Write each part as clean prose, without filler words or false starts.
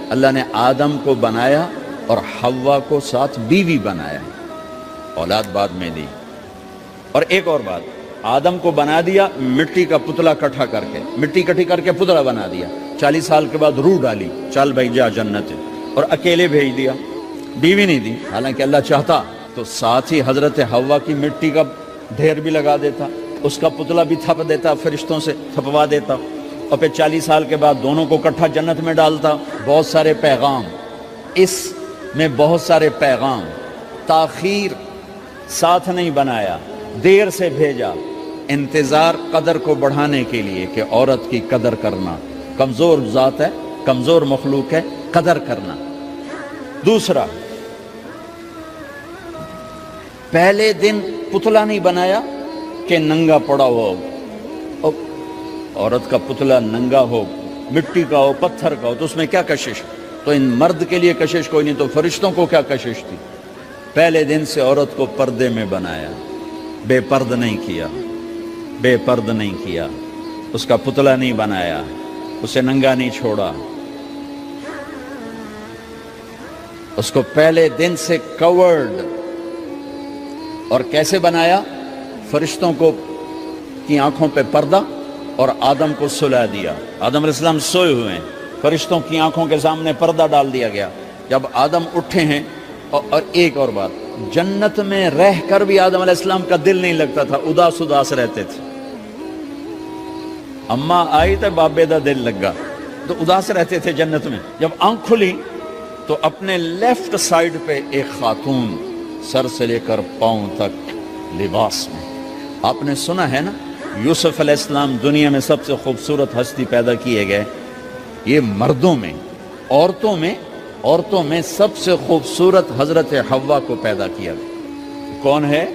اللہ نے آدم کو بنایا اور حوا کو ساتھ بیوی بنایا، اولاد بعد میں دی۔ اور ایک اور بات، آدم کو بنا دیا مٹی کا پتلا اکٹھا کر کے، مٹی اکٹھی کر کے پتلا بنا دیا، 40 سال کے بعد روح ڈالی، چل بھائی جا جنت، اور اکیلے بھیج دیا، بیوی نہیں دی۔ حالانکہ اللہ چاہتا تو ساتھ ہی حضرت حوا کی مٹی کا ڈھیر بھی لگا دیتا، اس کا پتلا بھی تھپ دیتا، فرشتوں سے تھپوا دیتا، اور پھر 40 سال کے بعد دونوں کو اکٹھا جنت میں ڈالتا۔ بہت سارے پیغام، اس میں بہت سارے پیغام، تاخیر ساتھ نہیں بنایا، دیر سے بھیجا، انتظار قدر کو بڑھانے کے لیے کہ عورت کی قدر کرنا، کمزور ذات ہے، کمزور مخلوق ہے، قدر کرنا۔ دوسرا، پہلے دن پتلا نہیں بنایا کہ ننگا پڑا ہو، عورت کا پتلا ننگا ہو، مٹی کا ہو، پتھر کا ہو، تو اس میں کیا کشش؟ تو ان مرد کے لیے کشش کوئی نہیں، تو فرشتوں کو کیا کشش تھی؟ پہلے دن سے عورت کو پردے میں بنایا، بے پرد نہیں کیا، بے پرد نہیں کیا، اس کا پتلا نہیں بنایا، اسے ننگا نہیں چھوڑا، اس کو پہلے دن سے کورڈ۔ اور کیسے بنایا؟ فرشتوں کو کی آنکھوں پہ پردہ اور آدم کو سلا دیا۔ آدم علیہ السلام سوئے ہوئے ہیں، فرشتوں کی آنکھوں کے سامنے پردہ ڈال دیا گیا۔ جب آدم اٹھے ہیں، اور ایک اور بات، جنت میں رہ کر بھی آدم علیہ السلام کا دل نہیں لگتا تھا، اداس اداس رہتے تھے۔ اماں آئی تو بابے دا دل لگا، تو اداس رہتے تھے جنت میں۔ جب آنکھ کھلی تو اپنے لیفٹ سائیڈ پہ ایک خاتون، سر سے لے کر پاؤں تک لباس میں۔ آپ نے سنا ہے نا، یوسف علیہ السلام دنیا میں سب سے خوبصورت ہستی پیدا کیے گئے، یہ مردوں میں، عورتوں میں سب سے خوبصورت حضرت حوا کو پیدا کیا گیا۔ کون ہے؟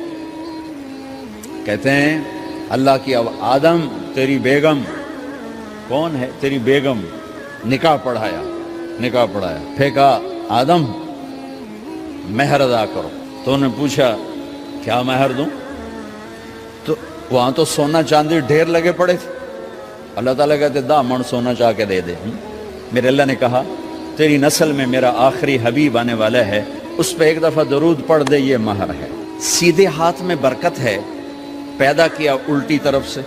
کہتے ہیں اللہ کی آدم تیری بیگم، کون ہے تیری بیگم؟ نکاح پڑھایا، پھینکا آدم مہر ادا کرو۔ تو انہوں نے پوچھا کیا مہر دوں؟ تو وہاں تو سونا چاندی ڈھیر لگے پڑے تھے۔ اللہ تعالیٰ کہتے دا من سونا چاہ کے دے دے۔ میرے اللہ نے کہا تیری نسل میں میرا آخری حبیب آنے والا ہے، اس پہ ایک دفعہ درود پڑھ دے، یہ مہر ہے۔ سیدھے ہاتھ میں برکت ہے، پیدا کیا الٹی طرف سے۔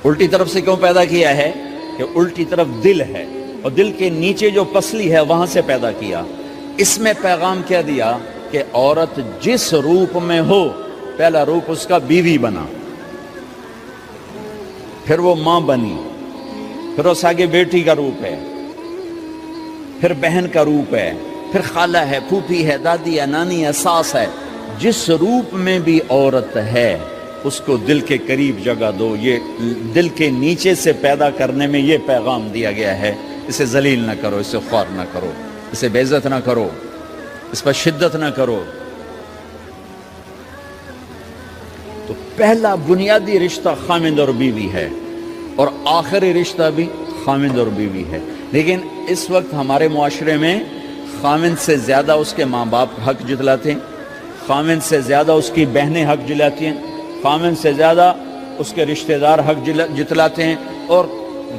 الٹی طرف سے کیوں پیدا کیا ہے؟ کہ الٹی طرف دل ہے، اور دل کے نیچے جو پسلی ہے وہاں سے پیدا کیا۔ اس میں پیغام کیا دیا کہ عورت جس روپ میں ہو، پہلا روپ اس کا بیوی بنا، پھر وہ ماں بنی، پھر اس آگے بیٹی کا روپ ہے، پھر بہن کا روپ ہے، پھر خالہ ہے، پھوپھی ہے، دادی ہے، نانی ہے، ساس ہے۔ جس روپ میں بھی عورت ہے اس کو دل کے قریب جگہ دو۔ یہ دل کے نیچے سے پیدا کرنے میں یہ پیغام دیا گیا ہے، اسے ذلیل نہ کرو، اسے خوار نہ کرو، اسے بے عزت نہ کرو، اس پر شدت نہ کرو۔ تو پہلا بنیادی رشتہ خامند اور بیوی ہے، اور آخری رشتہ بھی خامند اور بیوی ہے۔ لیکن اس وقت ہمارے معاشرے میں خامند سے زیادہ اس کے ماں باپ حق جتلاتے ہیں، خامند سے زیادہ اس کی بہنیں حق جلاتی ہیں، خامند سے زیادہ اس کے رشتہ دار حق جتلاتے ہیں، اور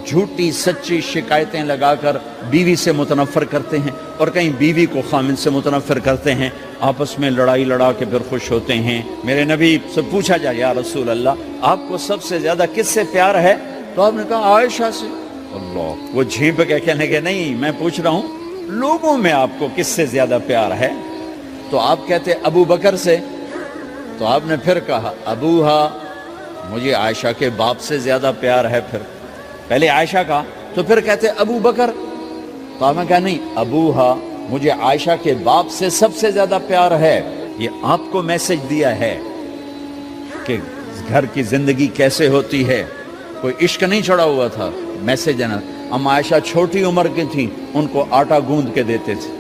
جھوٹی سچی شکایتیں لگا کر بیوی سے متنفر کرتے ہیں، اور کہیں بیوی کو خامند سے متنفر کرتے ہیں، آپس میں لڑائی لڑا کے پھر خوش ہوتے ہیں۔ میرے نبی سے پوچھا جائے یا رسول اللہ آپ کو سب سے زیادہ کس سے پیار ہے؟ تو آپ نے کہا عائشہ سے۔ اللہ، وہ جھیپ کے کہنے کے نہیں، میں پوچھ رہا ہوں لوگوں میں آپ کو کس سے زیادہ پیار ہے؟ تو آپ کہتے ابو بکر سے۔ تو آپ نے پھر کہا ابوہا، مجھے عائشہ کے باپ سے زیادہ پیار ہے۔ پھر پہلے عائشہ کا، تو پھر کہتے ابو بکر۔ تو آپ نے کہا نہیں، ابوہا، مجھے عائشہ کے باپ سے سب سے زیادہ پیار ہے۔ یہ آپ کو میسج دیا ہے کہ گھر کی زندگی کیسے ہوتی ہے، کوئی عشق نہیں چڑھا ہوا تھا، میسج دینا۔ ہم عائشہ چھوٹی عمر کی تھیں، ان کو آٹا گوندھ کے دیتے تھے،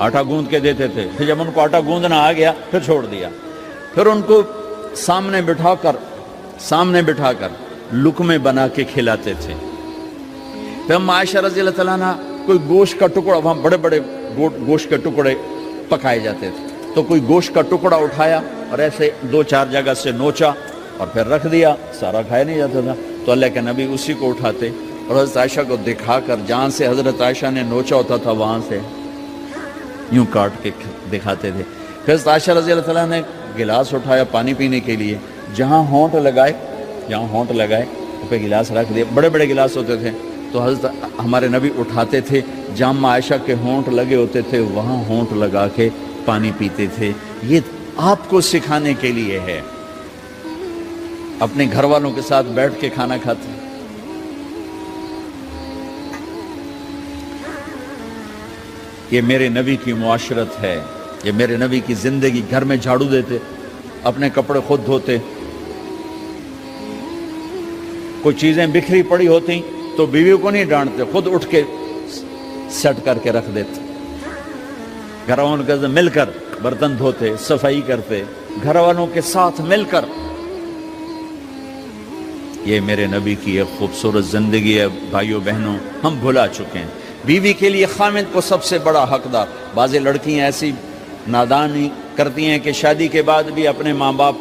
آٹا گوندھ کے دیتے تھے، پھر جب ان کو آٹا گوندھنا آ گیا پھر چھوڑ دیا، پھر ان کو سامنے بٹھا کر لقمے بنا کے کھلاتے تھے۔ پھر ہم عائشہ رضی اللہ تعالیٰ عنہ کوئی گوشت کا ٹکڑا، وہاں بڑے بڑے گوشت کے ٹکڑے پکائے جاتے تھے، تو کوئی گوشت کا ٹکڑا اٹھایا اور ایسے 2-4 جگہ سے نوچا اور پھر رکھ دیا، سارا کھایا نہیں جاتا تھا، تو اللہ کے نبی اسی کو اٹھاتے اور حضرت عائشہ کو دکھا کر جہاں سے حضرت عائشہ نے نوچا ہوتا تھا وہاں سے یوں کاٹ کے دکھاتے تھے. پھر حضرت عائشہ رضی اللہ تعالیٰ نے گلاس اٹھایا پانی پینے کے لیے, جہاں ہونٹ لگائے پہ گلاس رکھ دیا. بڑے بڑے گلاس ہوتے تھے تو حضرت ہمارے نبی اٹھاتے تھے, جہاں عائشہ کے ہونٹ لگے ہوتے تھے وہاں ہونٹ لگا کے پانی پیتے تھے. یہ آپ کو سکھانے کے لیے ہے. اپنے گھر والوں کے ساتھ بیٹھ کے کھانا کھاتے ہیں. یہ میرے نبی کی معاشرت ہے, یہ میرے نبی کی زندگی. گھر میں جھاڑو دیتے, اپنے کپڑے خود دھوتے, کوئی چیزیں بکھری پڑی ہوتی تو بیوی کو نہیں ڈانٹتے, خود اٹھ کے سیٹ کر کے رکھ دیتے. گھر والوں کے ساتھ مل کر برتن دھوتے, صفائی کرتے, گھر والوں کے ساتھ مل کر. یہ میرے نبی کی ایک خوبصورت زندگی ہے. بھائیوں بہنوں, ہم بھلا چکے ہیں. بیوی کے لیے خامد کو سب سے بڑا حقدار. بعض لڑکیاں ایسی نادانی کرتی ہیں کہ شادی کے بعد بھی اپنے ماں باپ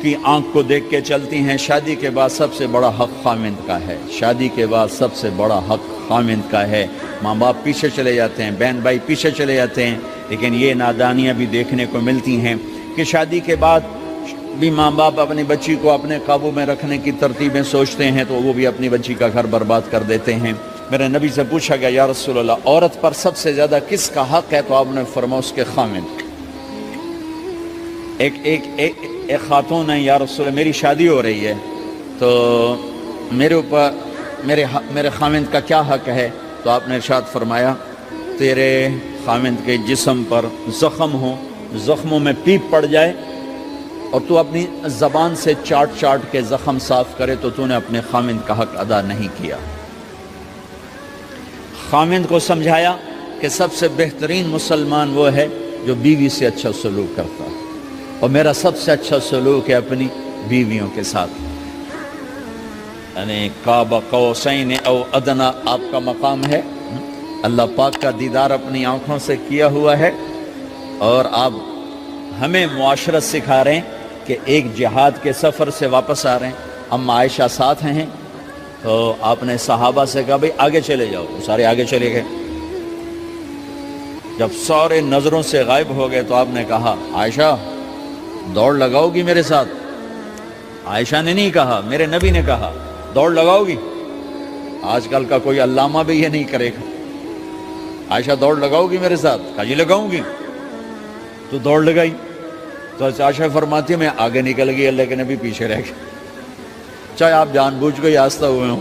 کی آنکھ کو دیکھ کے چلتی ہیں. شادی کے بعد سب سے بڑا حق خامد کا ہے. شادی کے بعد سب سے بڑا حق خامد کا ہے. ماں باپ پیچھے چلے جاتے ہیں, بہن بھائی پیچھے چلے جاتے ہیں, لیکن یہ نادانیاں بھی دیکھنے کو ملتی ہیں کہ شادی کے بعد بھی ماں باپ اپنی بچی کو اپنے قابو میں رکھنے کی ترتیبیں سوچتے ہیں تو وہ بھی اپنی بچی کا گھر برباد کر دیتے ہیں. میرے نبی سے پوچھا گیا, یا رسول اللہ عورت پر سب سے زیادہ کس کا حق ہے؟ تو آپ نے فرمایا اس کے خامد. ایک خاتون ہے, یا رسول اللہ میری شادی ہو رہی ہے تو میرے اوپر میرے خامد کا کیا حق ہے؟ تو آپ نے ارشاد فرمایا, تیرے خامد کے جسم پر زخم ہو, زخموں میں پیپ پڑ جائے اور تو اپنی زبان سے چاٹ کے زخم صاف کرے تو تو نے اپنے خامد کا حق ادا نہیں کیا. خامد کو سمجھایا کہ سب سے بہترین مسلمان وہ ہے جو بیوی سے اچھا سلوک کرتا ہے, اور میرا سب سے اچھا سلوک ہے اپنی بیویوں کے ساتھ. یعنی قاب قوسین او ادنا آپ کا مقام ہے. اللہ پاک کا دیدار اپنی آنکھوں سے کیا ہوا ہے, اور آپ ہمیں معاشرت سکھا رہے ہیں کہ ایک جہاد کے سفر سے واپس آ رہے ہیں, اما عائشہ ساتھ ہیں, تو آپ نے صحابہ سے کہا بھئی آگے چلے جاؤ. سارے آگے چلے گئے. جب سارے نظروں سے غائب ہو گئے تو آپ نے کہا, عائشہ دوڑ لگاؤ گی میرے ساتھ؟ عائشہ نے نہیں کہا, میرے نبی نے کہا, دوڑ لگاؤ گی؟ آج کل کا کوئی علامہ بھی یہ نہیں کرے گا. عائشہ دوڑ لگاؤ گی میرے ساتھ؟ کہا جی لگاؤں گی. تو دوڑ لگائی. تو عائشہ فرماتی ہے میں آگے نکل گئی, اللہ کے نبی پیچھے رہ گئے. چاہے آپ جان بوجھ کے آستہ ہوئے ہوں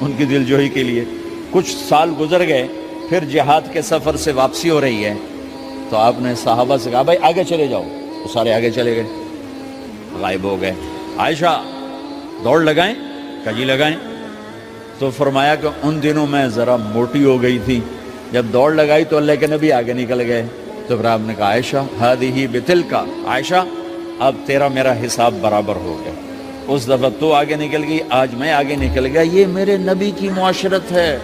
ان کی دل جوئی کے لیے. کچھ سال گزر گئے, پھر جہاد کے سفر سے واپسی ہو رہی ہے تو آپ نے صحابہ سے کہا بھائی آگے چلے جاؤ. تو سارے آگے چلے گئے, غائب ہو گئے. عائشہ دوڑ لگائیں؟ کہا جی لگائیں. تو فرمایا کہ ان دنوں میں ذرا موٹی ہو گئی تھی, جب دوڑ لگائی تو اللہ کے نبی آگے نکل گئے. تو پھر آپ نے کہا عائشہ ہذہ بتلک, عائشہ اب تیرا میرا حساب برابر ہو گیا. اس دفعہ تو آگے نکل گئی, آج میں آگے نکل گیا. یہ میرے نبی کی معاشرت ہے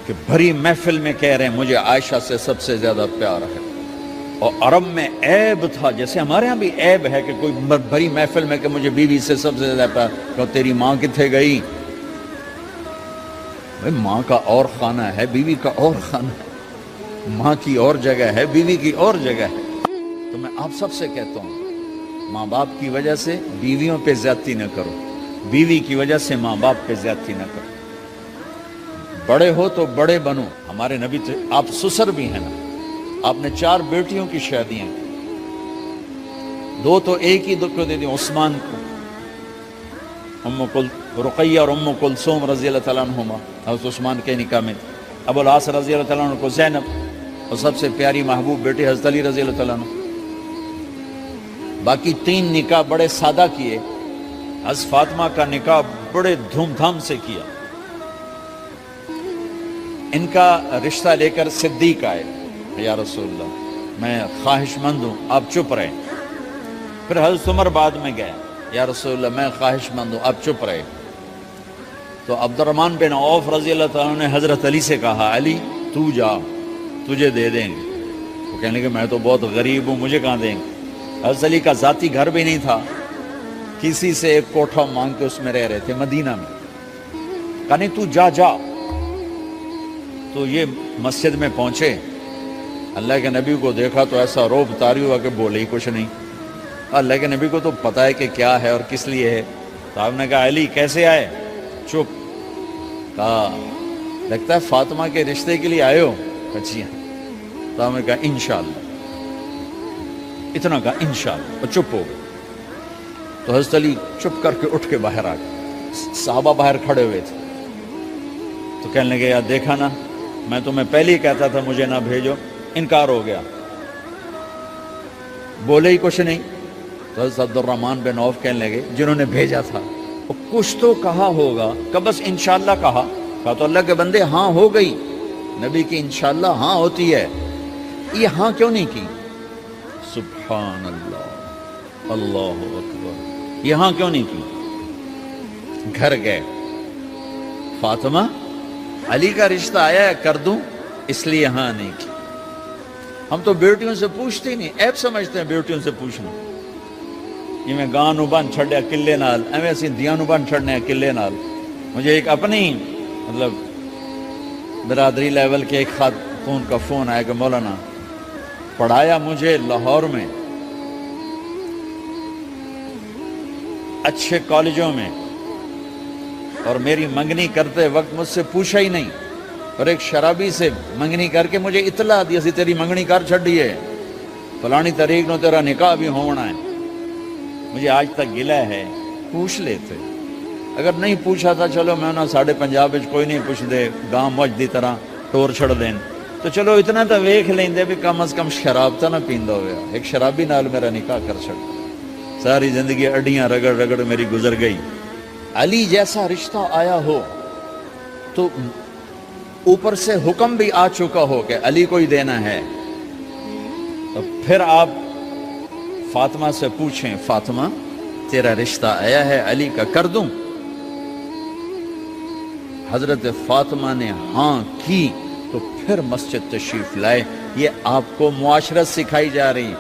کہ بھری محفل میں کہہ رہے ہیں مجھے عائشہ سے سب سے زیادہ پیار ہے. اور عرب میں عیب تھا, جیسے ہمارے ہاں بھی عیب ہے کہ کوئی بھری محفل میں کہ مجھے بیوی سے سب سے زیادہ پیار. کہ تیری ماں کتنے گئی؟ بھائی ماں کا اور خانہ ہے, بیوی کا اور خانہ ہے. ماں کی اور جگہ ہے, بیوی کی اور جگہ ہے. تو میں آپ سب سے کہتا ہوں, ماں باپ کی وجہ سے بیویوں پہ زیادتی نہ کرو, بیوی کی وجہ سے ماں باپ پہ زیادتی نہ کرو. بڑے ہو تو بڑے بنو. ہمارے نبی تو آپ سسر بھی ہیں نا, آپ نے 4 بیٹیوں کی شادیاں, 2 تو ایک ہی کو دے دی, عثمان کو, رقیہ اور ام کلثوم رضی اللہ تعالیٰ عنہما, حضرت عثمان کے نکاح میں. ابو العاص رضی اللہ تعالیٰ عنہ کو زینب, اور سب سے پیاری محبوب بیٹی حضرت علی رضی اللہ تعالیٰ عنہ. باقی 3 نکاح بڑے سادہ کیے. حضرت فاطمہ کا نکاح بڑے دھوم دھام سے کیا. ان کا رشتہ لے کر صدیق آئے, یا رسول اللہ میں خواہش مند ہوں, آپ چپ رہے. پھر حضرت عمر بعد میں گئے, یا رسول اللہ میں خواہش مند ہوں, آپ چپ رہے. تو عبد الرحمن بن عوف رضی اللہ تعالیٰ نے حضرت علی سے کہا, علی تو جا, تجھے دے دیں گے. وہ کہنے کہ میں تو بہت غریب ہوں, مجھے کہاں دیں گے. حضرت علی کا ذاتی گھر بھی نہیں تھا, کسی سے ایک کوٹھا مانگ کے اس میں رہ رہے تھے مدینہ میں. کہا نہیں تو جا جا. تو یہ مسجد میں پہنچے, اللہ کے نبی کو دیکھا تو ایسا روب طاری ہوا کہ بولے ہی کچھ نہیں. اللہ کے نبی کو تو پتہ ہے کہ کیا ہے اور کس لیے ہے. تو آپ نے کہا علی کیسے آئے؟ چپ. کہا لگتا ہے فاطمہ کے رشتے کے لیے آئے ہو. جی ہاں. تو آپ نے کہا انشاءاللہ. اتنا کہا انشاءاللہ, اور چپ ہو گئے. تو حضرت علی چپ کر کے اٹھ کے باہر آ گئے. صحابہ باہر کھڑے ہوئے تھے. تو کہنے لگے یار دیکھا نا, میں تمہیں پہلے ہی کہتا تھا مجھے نہ بھیجو, انکار ہو گیا, بولے ہی کچھ نہیں. تو حضرت عبد الرحمن بن عوف کہنے لگے جنہوں نے بھیجا تھا, وہ کچھ تو کہا ہوگا, کہ بس انشاءاللہ کہا. کہا تو اللہ کے بندے ہاں ہو گئی, نبی کی انشاءاللہ ہاں ہوتی ہے, یہ ہاں کیوں نہیں کی؟ سبحان اللہ, اللہ اکبر, یہ ہاں کیوں نہیں کی؟ گھر گئے, فاطمہ علی کا رشتہ آیا ہے کر دوں, اس لیے ہاں نہیں کی. ہم تو بیٹیوں سے پوچھتے ہی نہیں, عیب سمجھتے ہیں بیٹیوں سے پوچھنا. یہ میں گاں نو بن چھڑیا قلعے نال, ایویں اسی دیاں نو بن چھڑنے قلعے نال. مجھے ایک اپنی مطلب برادری لیول کے ایک خاتون کا فون آیا کہ مولانا پڑھایا مجھے لاہور میں اچھے کالجوں میں, اور میری منگنی کرتے وقت مجھ سے پوچھا ہی نہیں, اور ایک شرابی سے منگنی کر کے مجھے اطلاع دی اسی تیری منگنی کر چھڑی ہے, فلانی تاریخ نو تیرا نکاح بھی ہونا ہے. مجھے آج تک گلہ ہے, پوچھ لیتے. اگر نہیں پوچھا تھا چلو میں نہ ساڑھے پنجاب کوئی نہیں پوچھ دے, گاں موج دی طرح ٹور چھڑ دین, تو چلو اتنا تو ویکھ لیں دے بھی کم از کم شراب تو نہ پیندا ہویا. ایک شرابی نال میرا نکاح کر چھڑ, ساری زندگی اڈیاں رگڑ رگڑ میری گزر گئی. علی جیسا رشتہ آیا ہو تو اوپر سے حکم بھی آ چکا ہو کہ علی کو ہی دینا ہے, تو پھر آپ فاطمہ سے پوچھیں فاطمہ تیرا رشتہ آیا ہے علی کا کر دوں؟ حضرت فاطمہ نے ہاں کی تو پھر مسجد تشریف لائے. یہ آپ کو معاشرت سکھائی جا رہی.